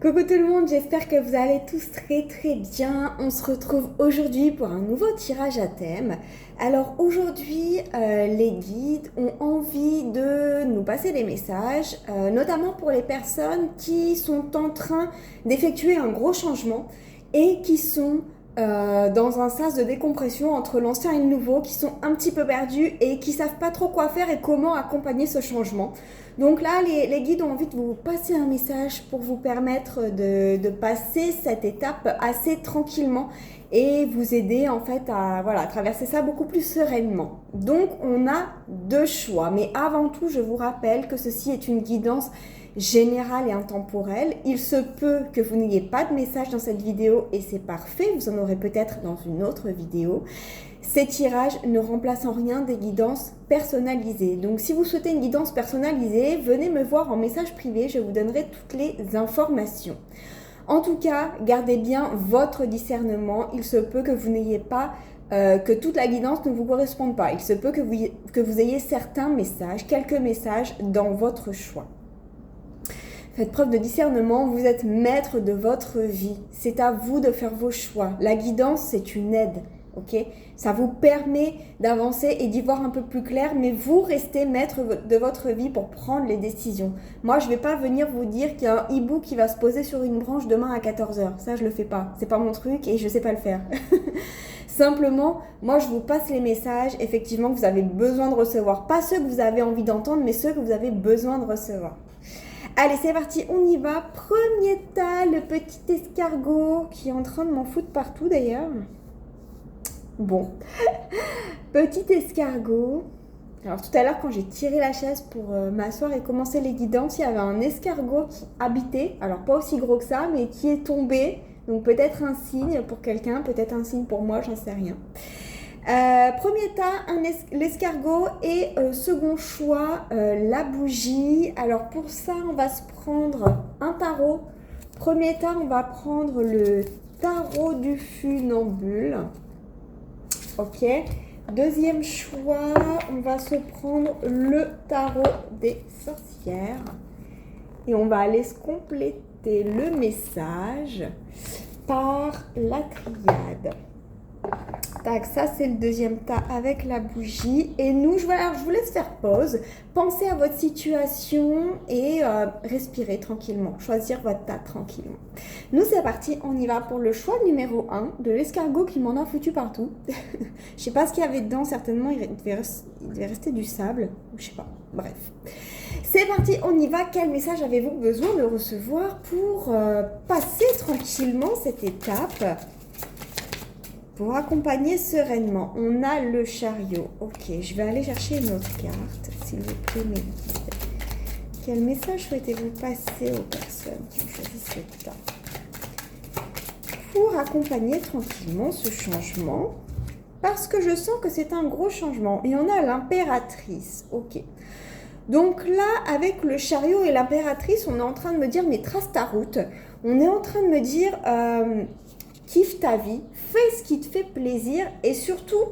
Coucou tout le monde, j'espère que vous allez tous très très bien. On se retrouve aujourd'hui pour un nouveau tirage à thème. Alors aujourd'hui, les guides ont envie de nous passer des messages, notamment pour les personnes qui sont en train d'effectuer un gros changement et qui sont dans un sas de décompression entre l'ancien et le nouveau, qui sont un petit peu perdus et qui savent pas trop quoi faire et comment accompagner ce changement. Donc là, les guides ont envie de vous passer un message pour vous permettre de passer cette étape assez tranquillement et vous aider en fait à traverser ça beaucoup plus sereinement. Donc on a deux choix, mais avant tout, je vous rappelle que ceci est une guidance générale et intemporelle. Il se peut que vous n'ayez pas de message dans cette vidéo et c'est parfait, vous en aurez peut-être dans une autre vidéo. Ces tirages ne remplacent en rien des guidances personnalisées. Donc si vous souhaitez une guidance personnalisée, venez me voir en message privé, je vous donnerai toutes les informations. En tout cas, gardez bien votre discernement. Il se peut que vous n'ayez pas, que toute la guidance ne vous corresponde pas. Il se peut que vous ayez certains messages, quelques messages dans votre choix. Faites preuve de discernement, vous êtes maître de votre vie. C'est à vous de faire vos choix. La guidance, c'est une aide. Okay, ça vous permet d'avancer et d'y voir un peu plus clair, mais vous restez maître de votre vie pour prendre les décisions. Moi, je ne vais pas venir vous dire qu'il y a un hibou qui va se poser sur une branche demain à 14h. Ça, je ne le fais pas. C'est pas mon truc et je ne sais pas le faire. Simplement, moi, je vous passe les messages, effectivement, que vous avez besoin de recevoir. Pas ceux que vous avez envie d'entendre, mais ceux que vous avez besoin de recevoir. Allez, c'est parti, on y va. Premier tas, le petit escargot qui est en train de m'en foutre partout d'ailleurs. Bon, petit escargot. Alors tout à l'heure quand j'ai tiré la chaise pour m'asseoir et commencer les guidances, il y avait un escargot qui habitait, alors pas aussi gros que ça, mais qui est tombé. Donc peut-être un signe pour quelqu'un, peut-être un signe pour moi, j'en sais rien. Premier tas, l'escargot et second choix, la bougie. Alors pour ça, on va se prendre un tarot. Premier tas, on va prendre le tarot du funambule. Ok, deuxième choix, on va se prendre le tarot des sorcières et on va aller se compléter le message par la triade. Tac, ça c'est le deuxième tas avec la bougie. Et nous, je vous laisse faire pause, pensez à votre situation et respirez tranquillement, choisir votre tas tranquillement. Nous c'est parti, on y va pour le choix numéro 1 de l'escargot qui m'en a foutu partout. Je sais pas ce qu'il y avait dedans, certainement il devait rester du sable, je sais pas, bref. C'est parti, on y va. Quel message avez-vous besoin de recevoir pour passer tranquillement cette étape ? Pour accompagner sereinement, on a le chariot. Ok, je vais aller chercher une autre carte, s'il vous plaît, mes guides. Quel message souhaitez-vous passer aux personnes qui ont choisi cette carte pour accompagner tranquillement ce changement? Parce que je sens que c'est un gros changement. Et on a l'impératrice. Ok. Donc là, avec le chariot et l'impératrice, on est en train de me dire, mais trace ta route. On est en train de me dire... kiffe ta vie, fais ce qui te fait plaisir et surtout,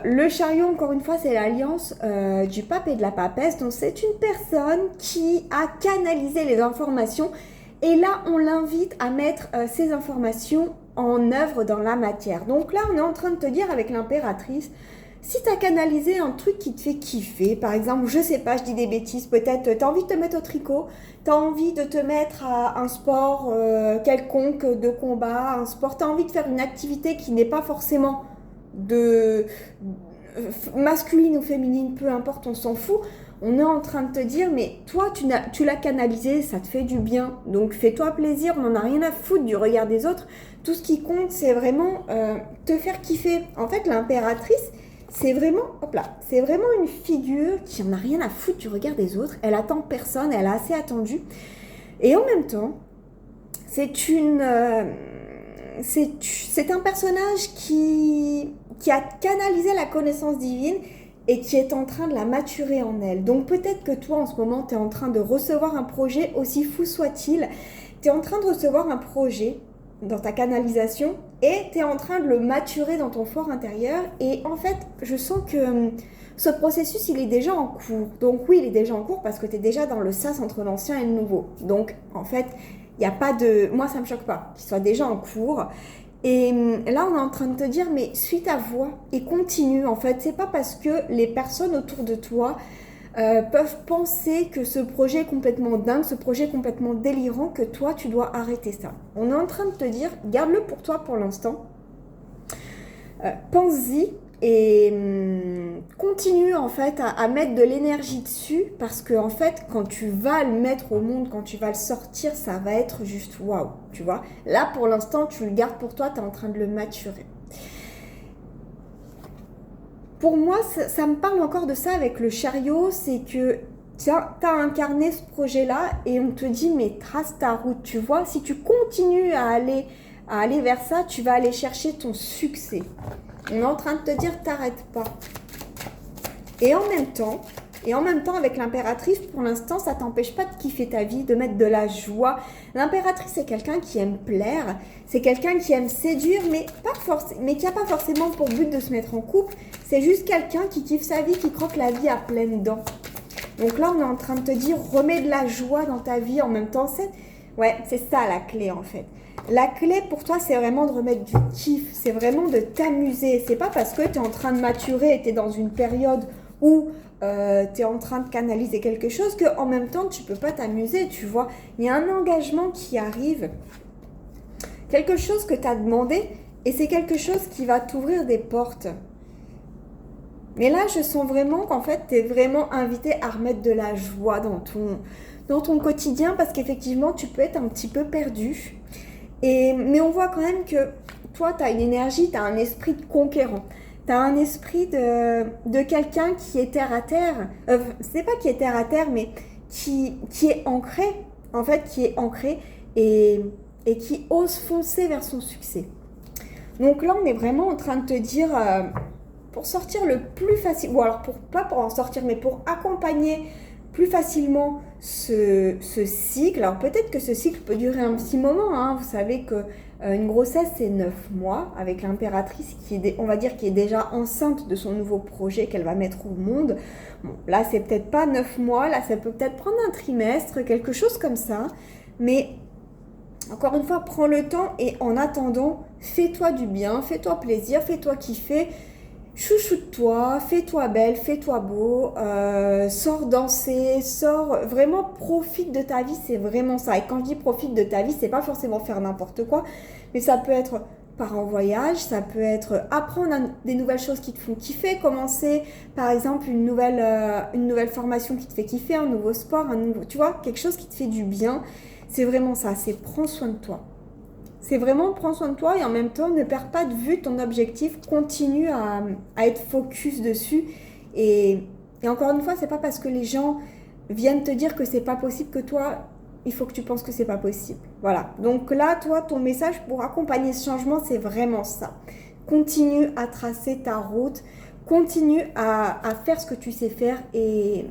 le chariot, encore une fois, c'est l'alliance du pape et de la papesse. Donc, c'est une personne qui a canalisé les informations et là, on l'invite à mettre ces informations en œuvre dans la matière. Donc là, on est en train de te dire avec l'impératrice, si tu as canalisé un truc qui te fait kiffer, par exemple, je sais pas, je dis des bêtises, peut-être tu as envie de te mettre au tricot, tu as envie de te mettre à un sport quelconque de combat, un sport, tu as envie de faire une activité qui n'est pas forcément masculine ou féminine, peu importe, on s'en fout. On est en train de te dire, mais toi, tu l'as canalisé, ça te fait du bien. Donc, fais-toi plaisir, on n'en a rien à foutre du regard des autres. Tout ce qui compte, c'est vraiment te faire kiffer. En fait, l'impératrice, c'est vraiment une figure qui en a rien à foutre du regard des autres. Elle attend personne, elle a assez attendu. Et en même temps, c'est un personnage qui a canalisé la connaissance divine et qui est en train de la maturer en elle. Donc peut-être que toi, en ce moment, tu es en train de recevoir un projet, aussi fou soit-il. Tu es en train de recevoir un projet dans ta canalisation et tu es en train de le maturer dans ton fort intérieur. Et en fait, je sens que ce processus, il est déjà en cours. Donc oui, il est déjà en cours parce que tu es déjà dans le sas entre l'ancien et le nouveau. Donc en fait, il n'y a pas de... Moi, ça ne me choque pas qu'il soit déjà en cours. Et là, on est en train de te dire, mais suis ta voix et continue. En fait, c'est pas parce que les personnes autour de toi peuvent penser que ce projet est complètement dingue, ce projet est complètement délirant, que toi, tu dois arrêter ça. On est en train de te dire, garde-le pour toi pour l'instant. Pense-y et continue en fait à mettre de l'énergie dessus parce que en fait, quand tu vas le mettre au monde, quand tu vas le sortir, ça va être juste waouh, tu vois. Là, pour l'instant, tu le gardes pour toi, tu es en train de le maturer. Pour moi, ça me parle encore de ça avec le chariot, c'est que tu as incarné ce projet-là et on te dit, mais trace ta route, tu vois. Si tu continues à aller vers ça, tu vas aller chercher ton succès. On est en train de te dire, t'arrêtes pas. Et en même temps, avec l'impératrice, pour l'instant, ça t'empêche pas de kiffer ta vie, de mettre de la joie. L'impératrice, c'est quelqu'un qui aime plaire, c'est quelqu'un qui aime séduire, mais qui n'a pas forcément pour but de se mettre en couple. C'est juste quelqu'un qui kiffe sa vie, qui croque la vie à pleines dents. Donc là, on est en train de te dire, remets de la joie dans ta vie en même temps. C'est ça la clé en fait. La clé pour toi, c'est vraiment de remettre du kiff, c'est vraiment de t'amuser. C'est pas parce que tu es en train de maturer et tu es dans une période où tu es en train de canaliser quelque chose qu'en même temps, tu peux pas t'amuser, tu vois. Il y a un engagement qui arrive, quelque chose que tu as demandé et c'est quelque chose qui va t'ouvrir des portes. Mais là, je sens vraiment qu'en fait, tu es vraiment invité à remettre de la joie dans ton quotidien parce qu'effectivement, tu peux être un petit peu perdu. Mais on voit quand même que toi, tu as une énergie, tu as un esprit de conquérant. Tu as un esprit de quelqu'un qui est terre à terre. C'est pas qui est terre à terre, mais qui est ancré. En fait, qui est ancré et qui ose foncer vers son succès. Donc là, on est vraiment en train de te dire... pour sortir le plus facile, ou alors pas pour en sortir, mais pour accompagner plus facilement ce cycle. Alors peut-être que ce cycle peut durer un petit moment, hein. Vous savez qu'une grossesse c'est 9 mois avec l'impératrice qui est déjà enceinte de son nouveau projet qu'elle va mettre au monde. Bon, là c'est peut-être pas 9 mois, là ça peut peut-être prendre un trimestre, quelque chose comme ça, mais encore une fois, prends le temps et en attendant, fais-toi du bien, fais-toi plaisir, fais-toi kiffer. Chouchoute-toi, fais-toi belle, fais-toi beau, sors danser, vraiment profite de ta vie, c'est vraiment ça. Et quand je dis profite de ta vie, c'est pas forcément faire n'importe quoi, mais ça peut être part en voyage, ça peut être apprendre des nouvelles choses qui te font kiffer, commencer par exemple une nouvelle formation qui te fait kiffer, un nouveau sport, tu vois, quelque chose qui te fait du bien. C'est vraiment ça, c'est prends soin de toi. C'est vraiment prends soin de toi et en même temps ne perds pas de vue ton objectif, continue à être focus dessus et encore une fois c'est pas parce que les gens viennent te dire que c'est pas possible que toi il faut que tu penses que c'est pas possible. Voilà, donc là toi ton message pour accompagner ce changement c'est vraiment ça. Continue à tracer ta route, continue à faire ce que tu sais faire et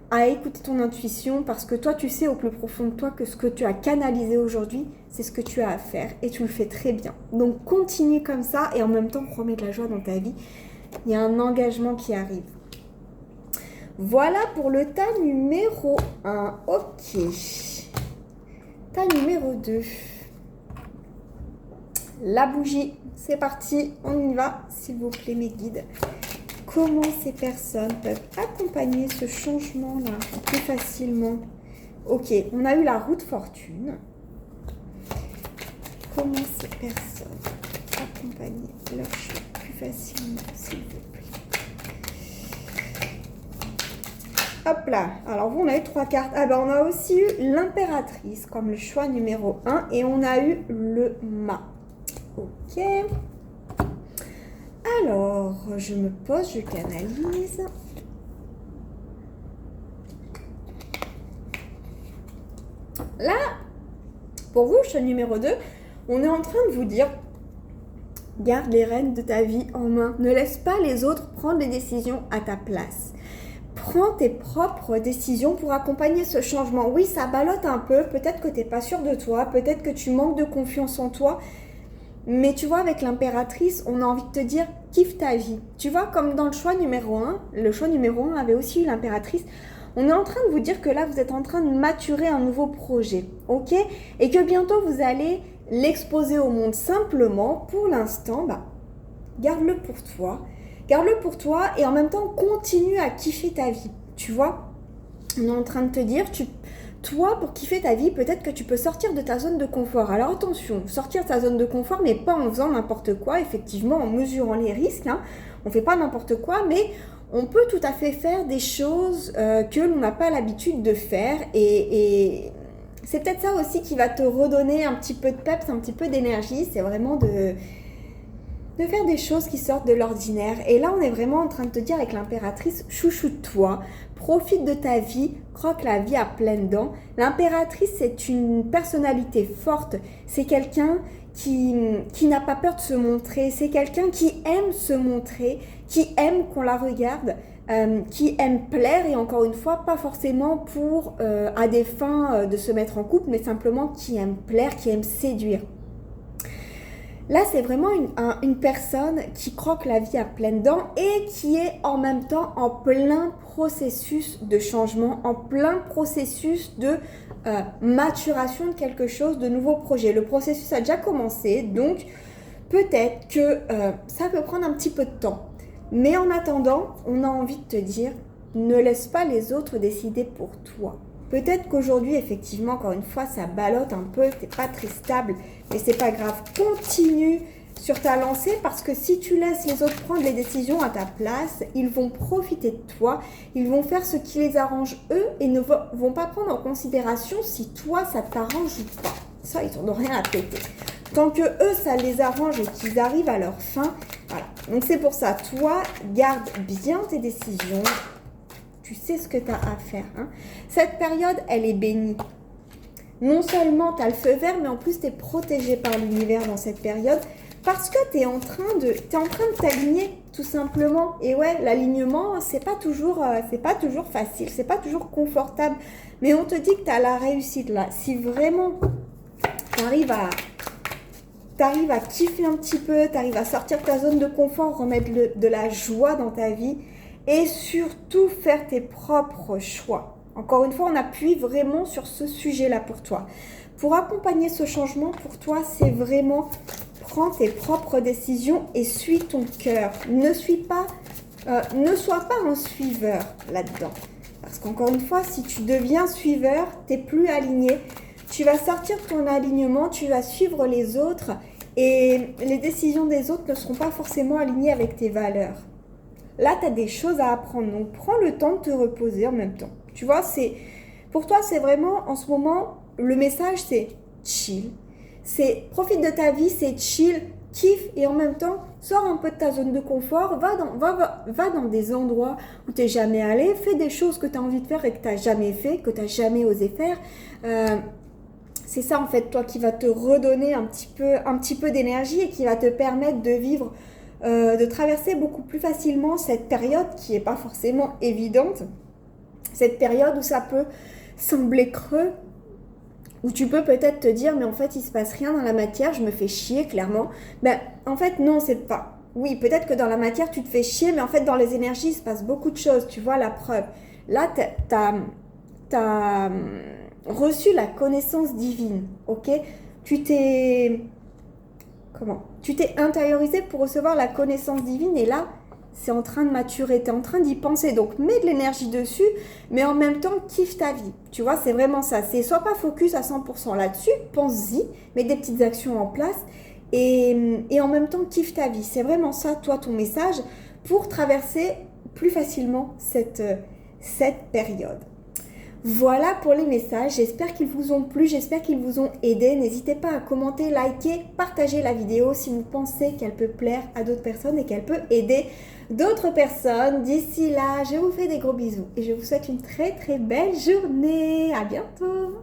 à écouter ton intuition parce que toi tu sais au plus profond de toi que ce que tu as canalisé aujourd'hui c'est ce que tu as à faire et tu le fais très bien. Donc continue comme ça et en même temps remets de la joie dans ta vie. Il y a un engagement qui arrive. Voilà pour le tas numéro 1. Ok. Tas numéro 2. La bougie. C'est parti, on y va s'il vous plaît mes guides. Comment ces personnes peuvent accompagner ce changement-là plus facilement? Ok, on a eu la roue de fortune. Comment ces personnes peuvent accompagner leur choix plus facilement, s'il vous plaît? Hop là, alors vous, on a eu 3 cartes. Ah ben, on a aussi eu l'impératrice comme le choix numéro 1 et on a eu le mât. Ok. Alors, je me pose, je canalise. Là, pour vous, choix numéro 2, on est en train de vous dire, garde les rênes de ta vie en main. Ne laisse pas les autres prendre les décisions à ta place. prends tes propres décisions pour accompagner ce changement. Oui, ça ballotte un peu, peut-être que tu n'es pas sûr de toi, peut-être que tu manques de confiance en toi, mais tu vois, avec l'impératrice, on a envie de te dire, kiffe ta vie. Tu vois, comme dans le choix numéro 1, le choix numéro 1 avait aussi eu l'impératrice. On est en train de vous dire que là, vous êtes en train de maturer un nouveau projet, ok? Et que bientôt, vous allez l'exposer au monde. Simplement, pour l'instant, garde-le pour toi. Garde-le pour toi et en même temps, continue à kiffer ta vie. Tu vois, on est en train de te dire, toi, pour kiffer ta vie, peut-être que tu peux sortir de ta zone de confort. Alors attention, sortir de ta zone de confort, mais pas en faisant n'importe quoi, effectivement, en mesurant les risques. On ne fait pas n'importe quoi, mais on peut tout à fait faire des choses que l'on n'a pas l'habitude de faire. Et c'est peut-être ça aussi qui va te redonner un petit peu de peps, un petit peu d'énergie. C'est vraiment de faire des choses qui sortent de l'ordinaire. Et là, on est vraiment en train de te dire avec l'impératrice, chouchoute-toi, profite de ta vie, croque la vie à pleines dents. L'impératrice, c'est une personnalité forte. C'est quelqu'un qui n'a pas peur de se montrer. C'est quelqu'un qui aime se montrer, qui aime qu'on la regarde, qui aime plaire. Et encore une fois, pas forcément à des fins de se mettre en couple, mais simplement qui aime plaire, qui aime séduire. Là, c'est vraiment une personne qui croque la vie à pleines dents et qui est en même temps en plein processus de changement, en plein processus de maturation de quelque chose, de nouveaux projets. Le processus a déjà commencé, donc peut-être que ça peut prendre un petit peu de temps. Mais en attendant, on a envie de te dire, ne laisse pas les autres décider pour toi. Peut-être qu'aujourd'hui, effectivement, encore une fois, ça ballotte un peu, t'es pas très stable, mais c'est pas grave. Continue sur ta lancée parce que si tu laisses les autres prendre les décisions à ta place, ils vont profiter de toi, ils vont faire ce qui les arrange eux et ne vont pas prendre en considération si toi, ça t'arrange ou pas. Ça, ils n'en ont rien à péter. Tant que eux, ça les arrange et qu'ils arrivent à leur fin, voilà. Donc c'est pour ça, toi, garde bien tes décisions. Tu sais ce que tu as à faire. Cette période, elle est bénie. Non seulement tu as le feu vert, mais en plus tu es protégé par l'univers dans cette période parce que tu es en train de t'aligner tout simplement. Et ouais, l'alignement, c'est pas toujours facile, c'est pas toujours confortable. Mais on te dit que tu as la réussite là. Si vraiment tu arrives à kiffer un petit peu, tu arrives à sortir de ta zone de confort, remettre de la joie dans ta vie, et surtout faire tes propres choix. Encore une fois, on appuie vraiment sur ce sujet-là pour toi. Pour accompagner ce changement, pour toi, c'est vraiment prends tes propres décisions et suis ton cœur. Ne sois pas un suiveur là-dedans. Parce qu'encore une fois, si tu deviens suiveur, tu n'es plus aligné. Tu vas sortir de ton alignement, tu vas suivre les autres et les décisions des autres ne seront pas forcément alignées avec tes valeurs. Là, tu as des choses à apprendre, donc prends le temps de te reposer en même temps. Tu vois, pour toi, c'est vraiment, en ce moment, le message, c'est chill. C'est profite de ta vie, c'est chill, kiffe et en même temps, sors un peu de ta zone de confort, va dans des endroits où tu n'es jamais allé, fais des choses que tu as envie de faire et que tu n'as jamais fait, que tu n'as jamais osé faire. C'est ça, en fait, toi, qui va te redonner un petit peu d'énergie et qui va te permettre de vivre de traverser beaucoup plus facilement cette période qui n'est pas forcément évidente, cette période où ça peut sembler creux, où tu peux peut-être te dire mais en fait il se passe rien dans la matière, je me fais chier clairement. En fait non, c'est pas. Oui, peut-être que dans la matière tu te fais chier, mais en fait dans les énergies il se passe beaucoup de choses, tu vois la preuve. Là t'as reçu la connaissance divine, ok? Tu t'es intériorisé pour recevoir la connaissance divine et là, c'est en train de maturer, tu es en train d'y penser. Donc, mets de l'énergie dessus, mais en même temps, kiffe ta vie. Tu vois, c'est vraiment ça. Sois pas focus à 100% là-dessus, pense-y, mets des petites actions en place et en même temps, kiffe ta vie. C'est vraiment ça, toi, ton message pour traverser plus facilement cette période. Voilà pour les messages, j'espère qu'ils vous ont plu, j'espère qu'ils vous ont aidé. N'hésitez pas à commenter, liker, partager la vidéo si vous pensez qu'elle peut plaire à d'autres personnes et qu'elle peut aider d'autres personnes. D'ici là, je vous fais des gros bisous et je vous souhaite une très très belle journée. À bientôt.